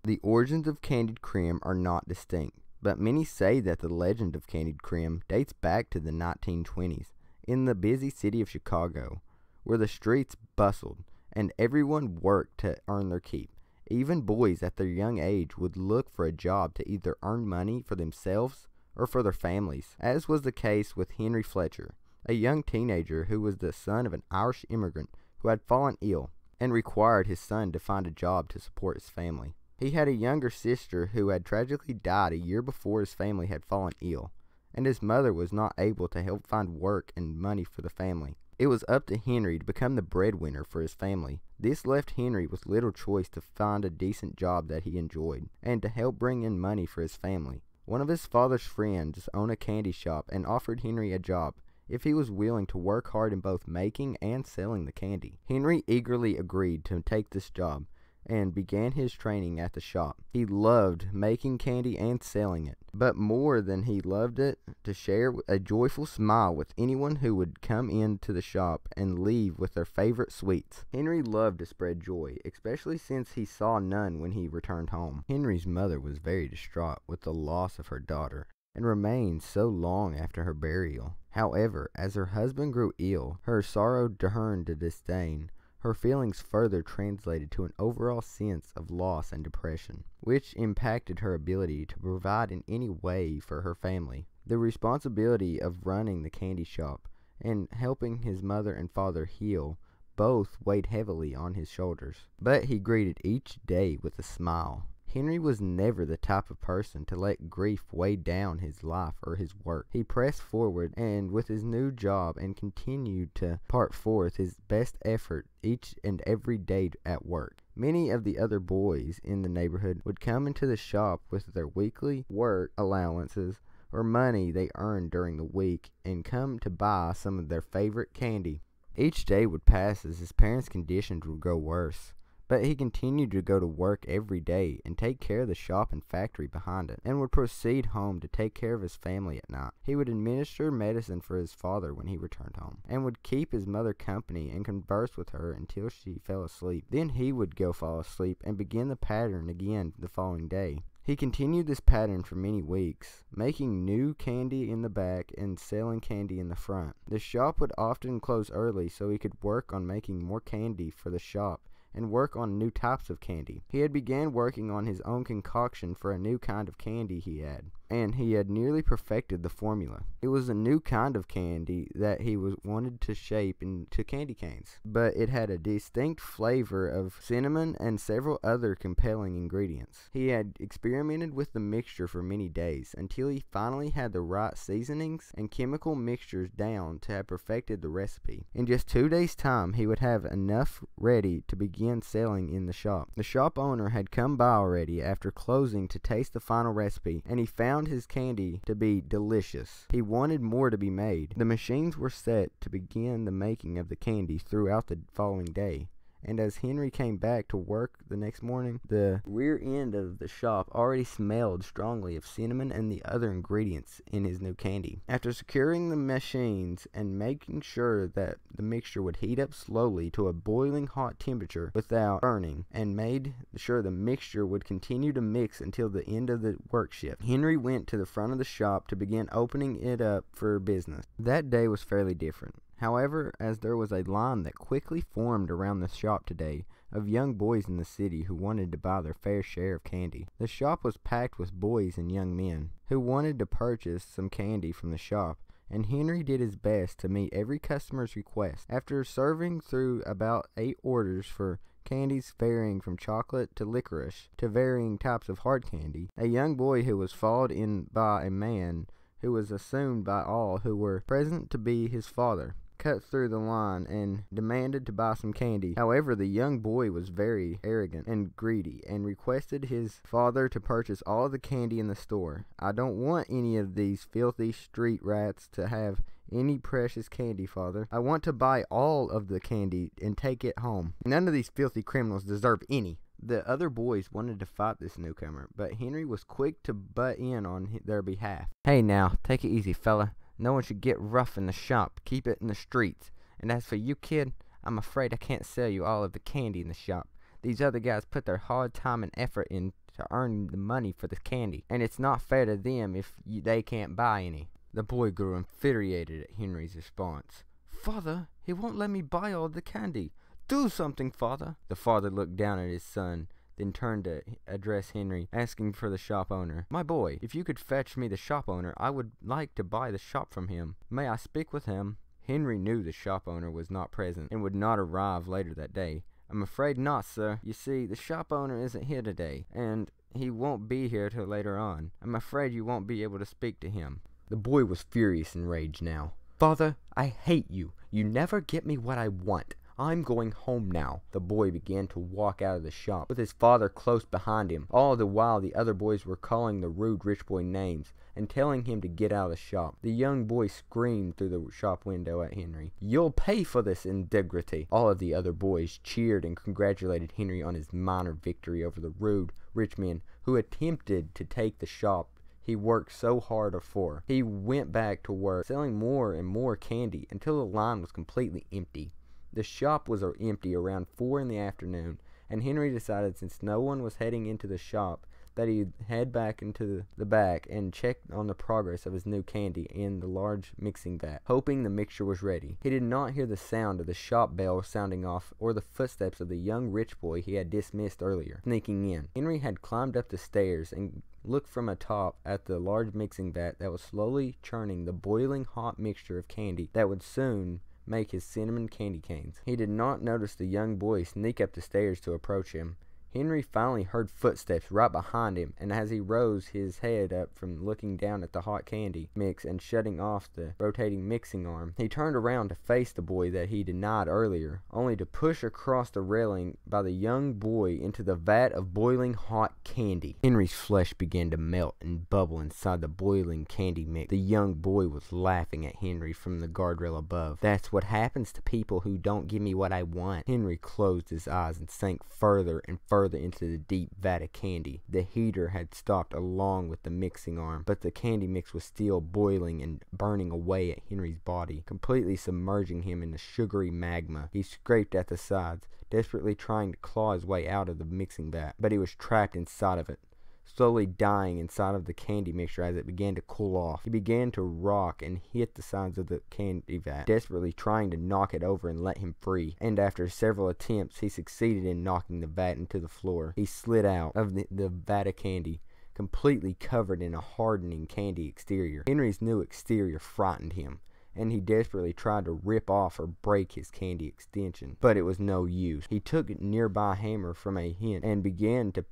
The origins of candied Krim are not distinct, but many say that the legend of candied Krim dates back to the 1920s in the busy city of Chicago, where the streets bustled and everyone worked to earn their keep. Even boys at their young age would look for a job to either earn money for themselves or for their families, as was the case with Henry Fletcher, a young teenager who was the son of an Irish immigrant who had fallen ill and required his son to find a job to support his family. He had a younger sister who had tragically died a year before his family had fallen ill, and his mother was not able to help find work and money for the family. It was up to Henry to become the breadwinner for his family. This left Henry with little choice to find a decent job that he enjoyed, and to help bring in money for his family. One of his father's friends owned a candy shop and offered Henry a job if he was willing to work hard in both making and selling the candy. Henry eagerly agreed to take this job and began his training at the shop. He loved making candy and selling it, but more than he loved it, to share a joyful smile with anyone who would come into the shop and leave with their favorite sweets. Henry loved to spread joy, especially since he saw none when he returned home. Henry's mother was very distraught with the loss of her daughter, and remained so long after her burial. However, as her husband grew ill, her sorrow turned to disdain. Her feelings further translated to an overall sense of loss and depression, which impacted her ability to provide in any way for her family. The responsibility of running the candy shop and helping his mother and father heal both weighed heavily on his shoulders, but he greeted each day with a smile. Henry was never the type of person to let grief weigh down his life or his work. He pressed forward and with his new job and continued to put forth his best effort each and every day at work. Many of the other boys in the neighborhood would come into the shop with their weekly work allowances or money they earned during the week and come to buy some of their favorite candy. Each day would pass as his parents' conditions would grow worse, but he continued to go to work every day and take care of the shop and factory behind it, and would proceed home to take care of his family at night. He would administer medicine for his father when he returned home, and would keep his mother company and converse with her until she fell asleep. Then he would go fall asleep and begin the pattern again the following day. He continued this pattern for many weeks, making new candy in the back and selling candy in the front. The shop would often close early so he could work on making more candy for the shop and work on new types of candy. He had began working on his own concoction for a new kind of candy he had, and he had nearly perfected the formula. It was a new kind of candy that he wanted to shape into candy canes, but it had a distinct flavor of cinnamon and several other compelling ingredients. He had experimented with the mixture for many days until he finally had the right seasonings and chemical mixtures down to have perfected the recipe. In just 2 days' time, he would have enough ready to begin selling in the shop. The shop owner had come by already after closing to taste the final recipe, and he found his candy to be delicious. He wanted more to be made. The machines were set to begin the making of the candy throughout the following day, and as Henry came back to work the next morning, the rear end of the shop already smelled strongly of cinnamon and the other ingredients in his new candy. After securing the machines and making sure that the mixture would heat up slowly to a boiling hot temperature without burning, and made sure the mixture would continue to mix until the end of the work shift, Henry went to the front of the shop to begin opening it up for business. That day was fairly different. However, as there was a line that quickly formed around the shop today of young boys in the city who wanted to buy their fair share of candy. The shop was packed with boys and young men who wanted to purchase some candy from the shop, and Henry did his best to meet every customer's request. After serving through about 8 orders for candies varying from chocolate to licorice to varying types of hard candy, a young boy who was followed in by a man who was assumed by all who were present to be his father, cut through the line and demanded to buy some candy. However, the young boy was very arrogant and greedy and requested his father to purchase all the candy in the store. "I don't want any of these filthy street rats to have any precious candy, father. I want to buy all of the candy and take it home. None of these filthy criminals deserve any." The other boys wanted to fight this newcomer, but Henry was quick to butt in on their behalf. "Hey now, take it easy, fella. No one should get rough in the shop. Keep it in the streets. And as for you, kid, I'm afraid I can't sell you all of the candy in the shop. These other guys put their hard time and effort in to earn the money for the candy, and it's not fair to them if they can't buy any." The boy grew infuriated at Henry's response. "Father, he won't let me buy all the candy. Do something, father." The father looked down at his son, then turned to address Henry, asking for the shop owner. "My boy, if you could fetch me the shop owner, I would like to buy the shop from him. May I speak with him?" Henry knew the shop owner was not present, and would not arrive later that day. "I'm afraid not, sir. You see, the shop owner isn't here today, and he won't be here till later on. I'm afraid you won't be able to speak to him." The boy was furious and raged now. "Father, I hate you. You never get me what I want. I'm going home now." The boy began to walk out of the shop, with his father close behind him. All the while the other boys were calling the rude rich boy names and telling him to get out of the shop. The young boy screamed through the shop window at Henry, "You'll pay for this indignity." All of the other boys cheered and congratulated Henry on his minor victory over the rude rich men who attempted to take the shop he worked so hard for. He went back to work, selling more and more candy until the line was completely empty. The shop was empty around 4 in the afternoon, and Henry decided, since no one was heading into the shop, that he'd head back into the back and check on the progress of his new candy in the large mixing vat, hoping the mixture was ready. He did not hear the sound of the shop bell sounding off or the footsteps of the young rich boy he had dismissed earlier, sneaking in. Henry had climbed up the stairs and looked from atop at the large mixing vat that was slowly churning the boiling hot mixture of candy that would soon make his cinnamon candy canes. He did not notice the young boy sneak up the stairs to approach him. Henry finally heard footsteps right behind him, and as he rose his head up from looking down at the hot candy mix and shutting off the rotating mixing arm, he turned around to face the boy that he denied earlier, only to push across the railing by the young boy into the vat of boiling hot candy. Henry's flesh began to melt and bubble inside the boiling candy mix. The young boy was laughing at Henry from the guardrail above. "That's what happens to people who don't give me what I want." Henry closed his eyes and sank further and further into the deep vat of candy. The heater had stopped along with the mixing arm, but the candy mix was still boiling and burning away at Henry's body, completely submerging him in the sugary magma. He scraped at the sides, desperately trying to claw his way out of the mixing vat, but he was trapped inside of it, slowly dying inside of the candy mixture as it began to cool off. He began to rock and hit the sides of the candy vat, desperately trying to knock it over and let him free, and after several attempts he succeeded in knocking the vat into the floor. He slid out of the vat of candy, completely covered in a hardening candy exterior. Henry's new exterior frightened him, and he desperately tried to rip off or break his candy extension, but it was no use. He took a nearby hammer from a hint and began to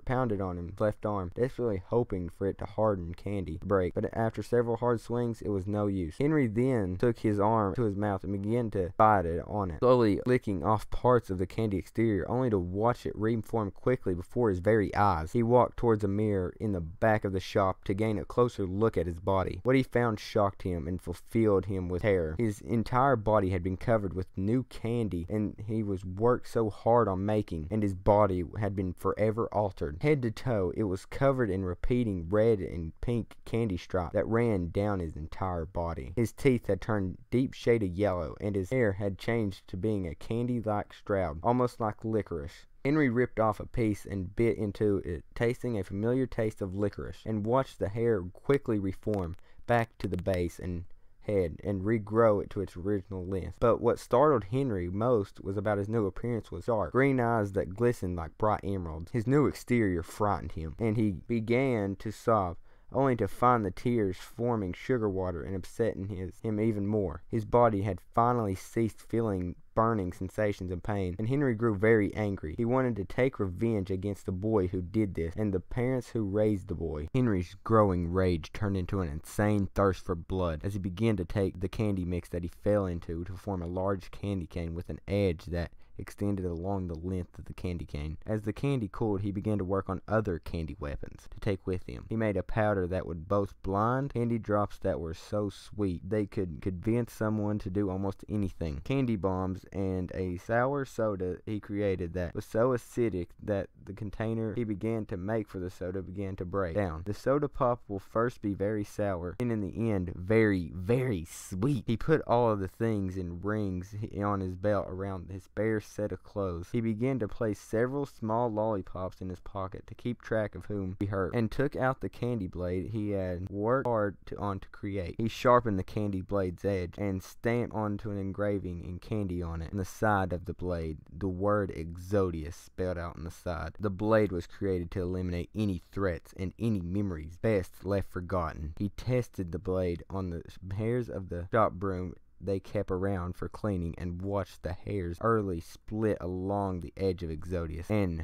pound it on his left arm, desperately hoping for it to harden candy to break, but after several hard swings, it was no use. Henry then took his arm to his mouth and began to bite it on it, slowly licking off parts of the candy exterior, only to watch it reform quickly before his very eyes. He walked towards a mirror in the back of the shop to gain a closer look at his body. What he found shocked him and filled him with terror. His entire body had been covered with new candy, and he was worked so hard on making, and his body had been forever altered. Head to toe, it was covered in repeating red and pink candy stripes that ran down his entire body. His teeth had turned deep shade of yellow, and his hair had changed to being a candy-like stroud, almost like licorice. Henry ripped off a piece and bit into it, tasting a familiar taste of licorice, and watched the hair quickly reform back to the base and head and regrow it to its original length. But what startled Henry most was about his new appearance was dark green eyes that glistened like bright emeralds. His new exterior frightened him, and he began to sob, only to find the tears forming sugar water and upsetting him even more. His body had finally ceased feeling burning sensations and pain, and Henry grew very angry. He wanted to take revenge against the boy who did this and the parents who raised the boy. Henry's growing rage turned into an insane thirst for blood as he began to take the candy mix that he fell into to form a large candy cane with an edge that extended along the length of the candy cane. As the candy cooled, he began to work on other candy weapons to take with him. He made a powder that would both blind, candy drops that were so sweet they could convince someone to do almost anything, candy bombs, and a sour soda he created that was so acidic that the container he began to make for the soda began to break down. The soda pop will first be very sour, and in the end, very, very sweet. He put all of the things in rings on his belt around his bare set of clothes. He began to place several small lollipops in his pocket to keep track of whom he hurt, and took out the candy blade he had worked hard to create. He sharpened the candy blade's edge and stamped onto an engraving in candy on it. On the side of the blade, the word Exodius spelled out on the side. The blade was created to eliminate any threats and any memories best left forgotten. He tested the blade on the hairs of the shop broom they kept around for cleaning, and watched the hairs early split along the edge of Exodius. And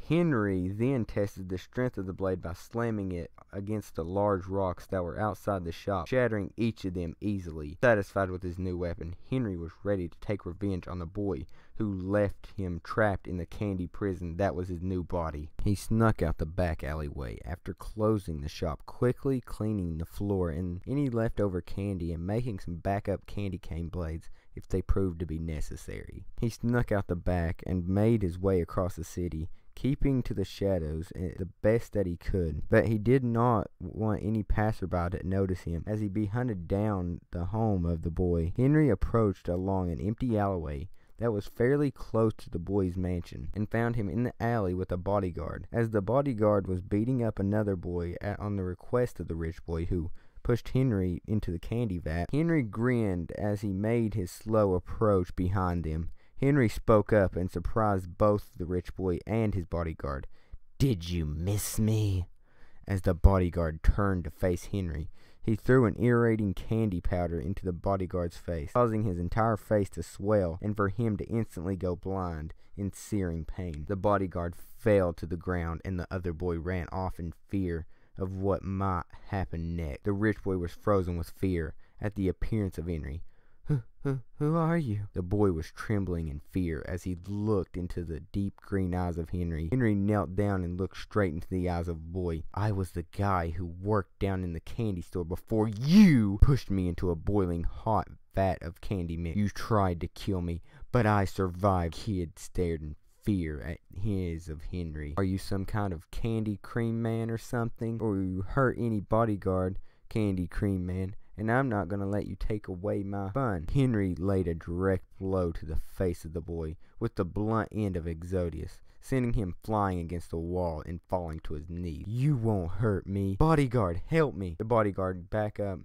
Henry then tested the strength of the blade by slamming it against the large rocks that were outside the shop, shattering each of them easily. Satisfied with his new weapon, Henry was ready to take revenge on the boy who left him trapped in the candy prison that was his new body. He snuck out the back alleyway after closing the shop, quickly cleaning the floor and any leftover candy and making some backup candy cane blades if they proved to be necessary. He snuck out the back and made his way across the city, keeping to the shadows the best that he could. But he did not want any passerby to notice him as he hunted down the home of the boy. Henry approached along an empty alleyway that was fairly close to the boy's mansion, and found him in the alley with a bodyguard. As the bodyguard was beating up another boy on the request of the rich boy who pushed Henry into the candy vat, Henry grinned as he made his slow approach behind them. Henry spoke up and surprised both the rich boy and his bodyguard. "Did you miss me?" As the bodyguard turned to face Henry, he threw an irritating candy powder into the bodyguard's face, causing his entire face to swell and for him to instantly go blind in searing pain. The bodyguard fell to the ground, and the other boy ran off in fear of what might happen next. The rich boy was frozen with fear at the appearance of Henry. Who are you?" The boy was trembling in fear as he looked into the deep green eyes of Henry. Henry knelt down and looked straight into the eyes of the boy. "I was the guy who worked down in the candy store before you pushed me into a boiling hot vat of candy mix. You tried to kill me, but I survived." Kid stared in fear at his of Henry. "Are you some kind of candy cream man or something? Or you hurt any bodyguard, candy cream man, and I'm not going to let you take away my fun." Henry laid a direct blow to the face of the boy with the blunt end of Exodius, sending him flying against the wall and falling to his knees. "You won't hurt me. Bodyguard, help me." The bodyguard back up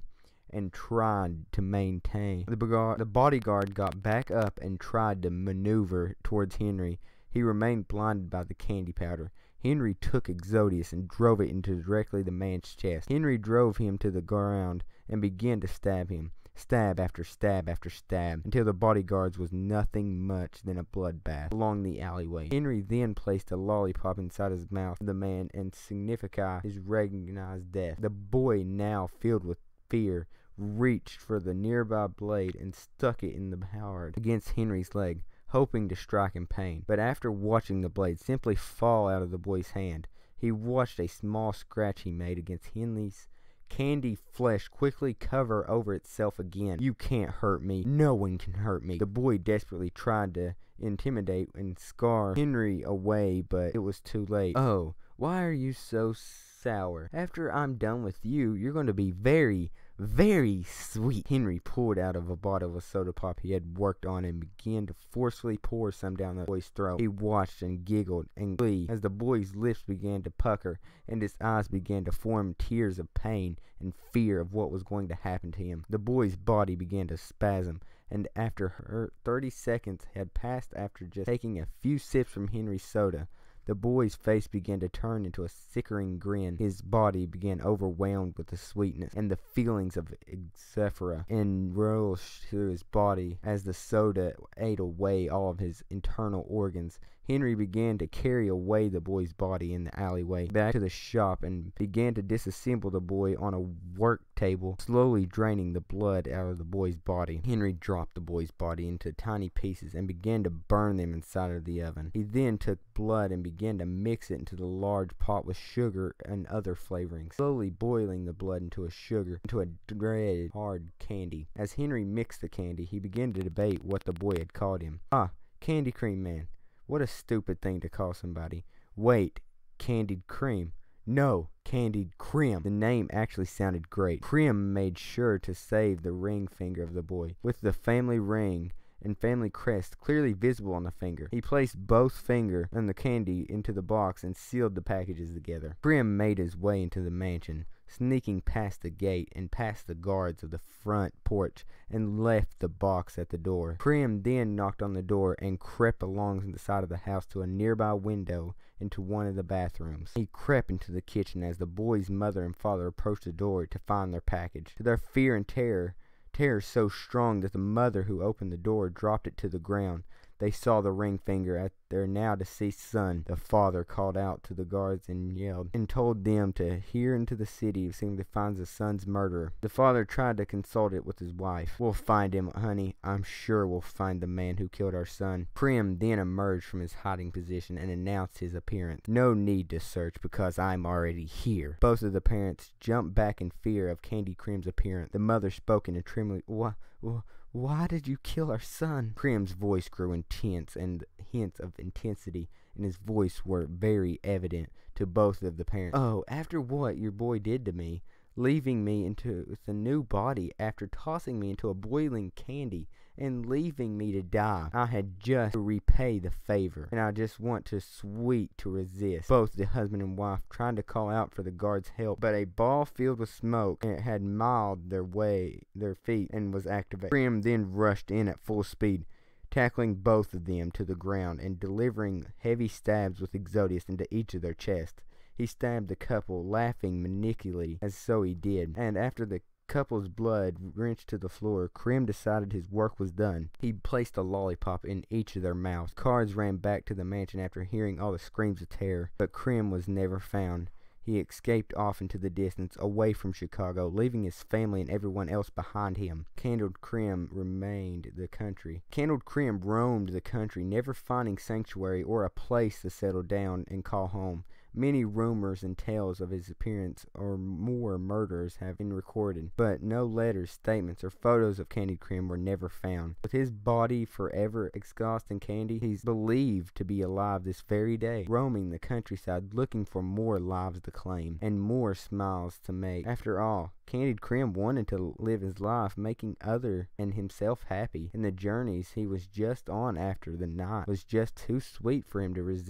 and tried to maintain. The bodyguard got back up and tried to maneuver towards Henry. He remained blinded by the candy powder. Henry took Exodius and drove it into directly the man's chest. Henry drove him to the ground and began to stab him, stab after stab after stab, until the bodyguard's was nothing much than a bloodbath along the alleyway. Henry then placed a lollipop inside his mouth of the man and signified his recognized death. The boy, now filled with fear, reached for the nearby blade and stuck it in the hard against Henry's leg, hoping to strike in pain. But after watching the blade simply fall out of the boy's hand, he watched a small scratch he made against Henry's candy flesh quickly cover over itself again. "You can't hurt me. No one can hurt me." The boy desperately tried to intimidate and scare Henry away, but it was too late. "Oh, why are you so sour? After I'm done with you, you're going to be very, very sweet." Henry pulled out of a bottle of soda pop he had worked on and began to forcefully pour some down the boy's throat. He watched and giggled in glee as the boy's lips began to pucker and his eyes began to form tears of pain and fear of what was going to happen to him. The boy's body began to spasm, and after 30 seconds had passed after just taking a few sips from Henry's soda, the boy's face began to turn into a sickening grin. His body began overwhelmed with the sweetness, and the feelings of euphoria enroled through his body as the soda ate away all of his internal organs. Henry began to carry away the boy's body in the alleyway back to the shop and began to disassemble the boy on a work table, slowly draining the blood out of the boy's body. Henry dropped the boy's body into tiny pieces and began to burn them inside of the oven. He then took blood and began to mix it into the large pot with sugar and other flavorings, slowly boiling the blood into a dreaded hard candy. As Henry mixed the candy, he began to debate what the boy had called him. "Ah, Candy Cream Man. What a stupid thing to call somebody. Wait, candied cream. No, candied Krim." The name actually sounded great. Krim made sure to save the ring finger of the boy. With the family ring and family crest clearly visible on the finger. He placed both finger and the candy into the box and sealed the packages together. Krim made his way into the mansion, sneaking past the gate and past the guards of the front porch, and left the box at the door. Krim then knocked on the door and crept along the side of the house to a nearby window into one of the bathrooms. He crept into the kitchen as the boy's mother and father approached the door to find their package. To their fear and terror so strong that the mother who opened the door dropped it to the ground, they saw the ring finger at their now deceased son. The father called out to the guards and yelled and told them to hurry into the city, seeing to find the son's murderer. The father tried to consult it with his wife. "We'll find him, honey. I'm sure we'll find the man who killed our son." Krim then emerged from his hiding position and announced his appearance. "No need to search because I'm already here." Both of the parents jumped back in fear of Candy Krim's appearance. The mother spoke in a trembling, "Why did you kill our son?" Krim's voice grew intense, and hints of intensity in his voice were very evident to both of the parents. "Oh, after what your boy did to me, leaving me with a new body after tossing me into a boiling candy and leaving me to die. I had just to repay the favor, and I just want to sweet to resist." Both the husband and wife tried to call out for the guards' help, but a ball filled with smoke had miled their feet and was activated. Krim then rushed in at full speed, tackling both of them to the ground and delivering heavy stabs with Exodius into each of their chests. He stabbed the couple, laughing maniacally as so he did, and after the couple's blood wrenched to the floor, Krim decided his work was done. He placed a lollipop in each of their mouths. Cards ran back to the mansion after hearing all the screams of terror, but Krim was never found. He escaped off into the distance, away from Chicago, leaving his family and everyone else behind him. Candled Krim roamed the country, never finding sanctuary or a place to settle down and call home. Many rumors and tales of his appearance or more murders have been recorded, but no letters, statements, or photos of Candy Krim were never found. With his body forever exhausted in candy, he's believed to be alive this very day, roaming the countryside looking for more lives to claim and more smiles to make. After all, Candied Krim wanted to live his life, making other and himself happy, and the journeys he was just on after the night was just too sweet for him to resist.